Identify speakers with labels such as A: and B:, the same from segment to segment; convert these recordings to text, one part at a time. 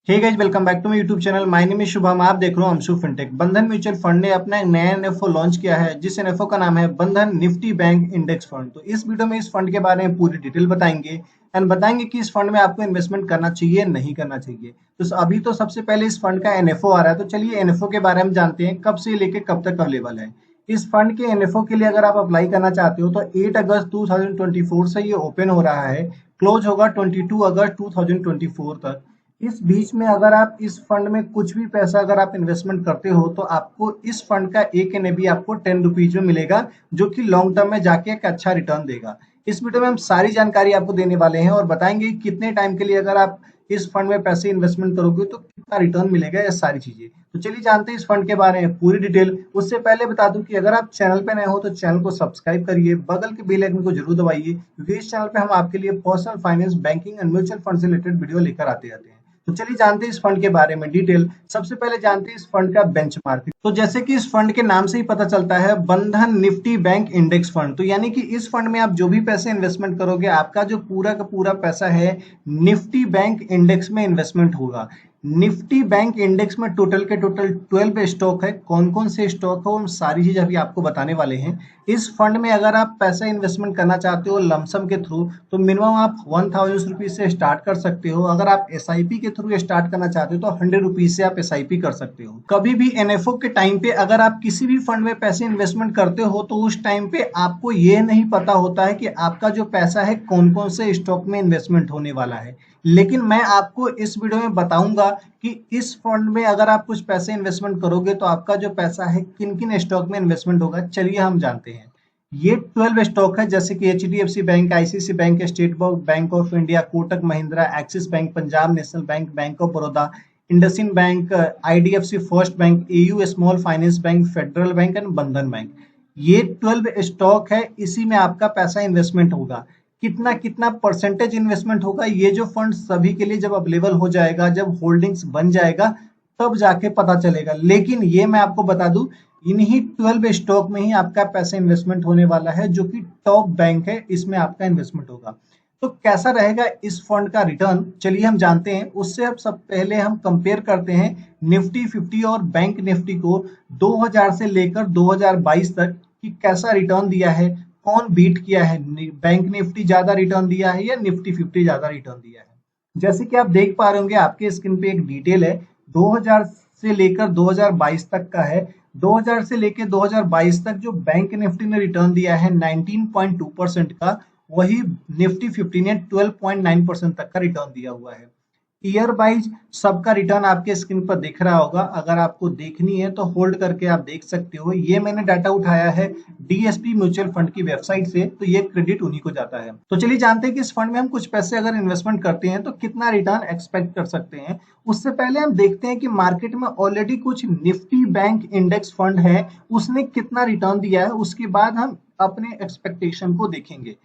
A: Hey guys, welcome back to my YouTube channel. My name is Shubham. आप देख रहे हो Anshu fintech. Bandhan mutual fund ने अपना एक नया एनएफओ लॉन्च किया है, जिस एनएफओ का नाम है बंधन निफ्टी बैंक इंडेक्स फंड। तो इस वीडियो में इस फंड के बारे में पूरी डिटेल बताएंगे एंड बताएंगे कि इस फंड में आपको इन्वेस्टमेंट करना चाहिए नहीं करना चाहिए। तो अभी तो सबसे पहले इस फंड का एनएफओ आ रहा है, तो चलिए एनएफओ के बारे में जानते हैं, कब से लेके कब तक अवेलेबल है। इस फंड के एनएफओ के लिए अगर आप अप्लाई करना चाहते हो तो 8 अगस्त 2024 से ये ओपन हो रहा है। क्लोज होगा 22 अगस्त 2024 तक। इस बीच में अगर आप इस फंड में कुछ भी पैसा अगर आप इन्वेस्टमेंट करते हो तो आपको इस फंड का एक एनएबी आपको 10 रुपीज में मिलेगा, जो कि लॉन्ग टर्म में जाके एक अच्छा रिटर्न देगा। इस वीडियो में हम सारी जानकारी आपको देने वाले हैं और बताएंगे कि कितने टाइम के लिए अगर आप इस फंड में पैसे इन्वेस्टमेंट करोगे तो कितना रिटर्न मिलेगा, ये सारी चीजें। तो चलिए जानते हैं इस फंड के बारे में पूरी डिटेल। उससे पहले बता दूं कि अगर आप चैनल पे नए हो तो चैनल को सब्सक्राइब करिए, बगल के बेल आइकन को जरूर दबाइए, क्योंकि इस चैनल पे हम आपके लिए personal finance, banking and mutual fund से रिलेटेड वीडियो लेकर आते रहते हैं। तो चलिए जानते हैं इस फंड के बारे में डिटेल। सबसे पहले जानते हैं इस फंड का बेंचमार्क। तो जैसे कि इस फंड के नाम से ही पता चलता है, बंधन निफ्टी बैंक इंडेक्स फंड, तो यानी कि इस फंड में आप जो भी पैसे इन्वेस्टमेंट करोगे, आपका जो पूरा का पूरा पैसा है निफ्टी बैंक इंडेक्स में इन्वेस्टमेंट होगा। निफ्टी बैंक इंडेक्स में टोटल के टोटल 12 स्टॉक है। कौन कौन से स्टॉक है हम सारी चीज अभी आपको बताने वाले हैं। इस फंड में अगर आप पैसा इन्वेस्टमेंट करना चाहते हो लमसम के थ्रू, तो मिनिमम आप 1000 रुपीज से स्टार्ट कर सकते हो। अगर आप एसआईपी के थ्रू स्टार्ट करना चाहते हो तो 100 रुपीज से आप एसआईपी कर सकते हो। कभी भी एनएफओ के टाइम पे अगर आप किसी भी फंड में पैसे इन्वेस्टमेंट करते हो तो उस टाइम पे आपको ये नहीं पता होता है कि आपका जो पैसा है कौन कौन से स्टॉक में इन्वेस्टमेंट होने वाला है। लेकिन मैं आपको इस वीडियो में बताऊंगा कि इस फंड में अगर आप कुछ पैसे इन्वेस्टमेंट करोगे तो आपका जो पैसा है किन किन स्टॉक में इन्वेस्टमेंट होगा। चलिए हम जानते हैं। ये 12 स्टॉक है, जैसे कि HDFC bank, ICC bank, state bank of India, Kotak Mahindra, axis bank, Punjab national bank, bank of Baroda, IndusInd bank, IDFC first bank, AU small finance bank, federal bank and बंधन बैंक। ये 12 स्टॉक है, इसी में आपका पैसा इन्वेस्टमेंट होगा। कितना कितना परसेंटेज इन्वेस्टमेंट होगा, ये जो फंड सभी के लिए जब अवेलेबल हो जाएगा, जब होल्डिंग्स बन जाएगा, तब जाके पता चलेगा। लेकिन ये मैं आपको बता दूं, इन्हीं 12 स्टॉक में ही आपका पैसा इन्वेस्टमेंट होने वाला है, जो कि टॉप बैंक है, इसमें आपका इन्वेस्टमेंट होगा। तो कैसा रहेगा इस फंड का रिटर्न, चलिए हम जानते हैं। उससे अब सब पहले हम कंपेयर करते हैं निफ्टी 50 और बैंक निफ्टी को 2000 से लेकर 2022 तक कि कैसा रिटर्न दिया है, कौन बीट किया है, बैंक निफ्टी ज्यादा रिटर्न दिया है या निफ्टी 50 ज्यादा रिटर्न दिया है। जैसे कि आप देख पा रहे होंगे आपके स्क्रीन पे एक डिटेल है, 2000 से लेकर 2022 तक का है। 2000 से लेकर 2022 तक जो बैंक निफ्टी ने रिटर्न दिया है 19.2% का, वही निफ्टी 50 ने 12.9% तक का रिटर्न दिया हुआ है। ईयर वाइज सबका रिटर्न आपके स्क्रीन पर दिख रहा होगा। अगर आपको देखनी है तो होल्ड करके आप देख सकते हो। ये मैंने डाटा उठाया है डीएसपी म्यूचुअल फंड की वेबसाइट से, तो ये क्रेडिट उन्हीं को जाता है। तो चलिए जानते हैं कि इस फंड में हम कुछ पैसे अगर इन्वेस्टमेंट करते हैं तो कितना रिटर्न एक्सपेक्ट कर सकते हैं। उससे पहले हम देखते हैं कि मार्केट में ऑलरेडी कुछ निफ्टी बैंक इंडेक्स फंड है, उसने कितना रिटर्न दिया है, उसके बाद हम अपने एक्सपेक्टेशन को देखेंगे।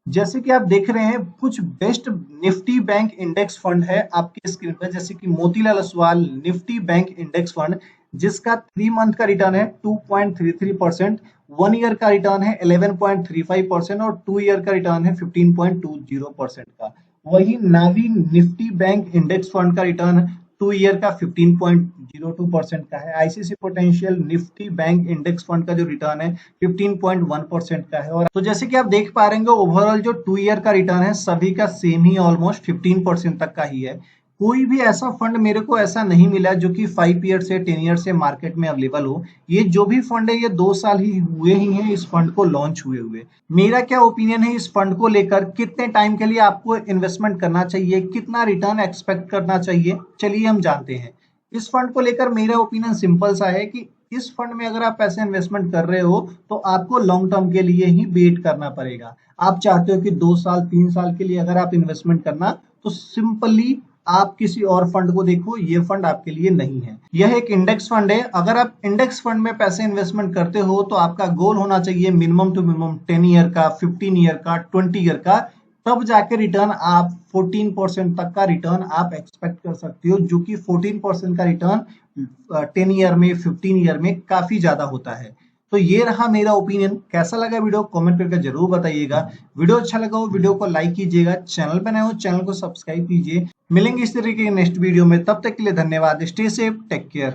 A: जैसे कि आप देख रहे हैं कुछ best Nifty bank index fund है आपके स्क्रीन पर, जैसे कि Motilal Oswal Nifty bank index fund, जिसका 3 मंथ का रिटर्न है 2.33%, 1 ईयर का रिटर्न है 11.35% और 2 ईयर का रिटर्न है 15.20% का। वही नावी निफ्टी बैंक इंडेक्स फंड का रिटर्न 2 ईयर का 15.02% का है। ICC potential Nifty bank index fund का जो रिटर्न है 15.1% का है। और तो जैसे कि आप देख पा रहे हैं ओवरऑल जो 2 ईयर का रिटर्न है सभी का सेम ही ऑलमोस्ट 15% तक का ही है। कोई भी ऐसा फंड मेरे को ऐसा नहीं मिला जो कि 5 ईयर से 10 ईयर से मार्केट में अवेलेबल हो। ये जो भी फंड है ये 2 साल ही हुए ही हैं इस फंड को लॉन्च हुए हुए। मेरा क्या ओपिनियन है इस फंड को लेकर, कितने टाइम के लिए आपको इन्वेस्टमेंट करना चाहिए, कितना रिटर्न एक्सपेक्ट करना चाहिए, चलिए हम जानते हैं। इस फंड को लेकर मेरा ओपिनियन सिंपल सा है कि इस फंड में अगर आप पैसे इन्वेस्टमेंट कर रहे हो तो आपको लॉन्ग टर्म के लिए ही वेट करना पड़ेगा। आप चाहते हो कि 2 साल 3 साल के लिए अगर आप इन्वेस्टमेंट करना, तो सिंपली आप किसी और फंड को देखो, ये फंड आपके लिए नहीं है। यह एक इंडेक्स फंड है। अगर आप इंडेक्स फंड में पैसे इन्वेस्टमेंट करते हो तो आपका गोल होना चाहिए मिनिमम टू मिनिमम 10 ईयर का, 15 ईयर का, 20 ईयर का, तब जाके रिटर्न आप 14% तक का रिटर्न आप एक्सपेक्ट कर सकते हो, जो कि 14% का रिटर्न 10 ईयर में, 15 ईयर में काफी ज्यादा होता है। तो ये रहा मेरा ओपिनियन। कैसा लगा वीडियो कमेंट करके जरूर बताइएगा। वीडियो अच्छा लगा हो वीडियो को लाइक कीजिएगा, चैनल पे नए हो चैनल को सब्सक्राइब कीजिए। मिलेंगे इस तरीके के नेक्स्ट वीडियो में, तब तक के लिए धन्यवाद। Stay safe, take care.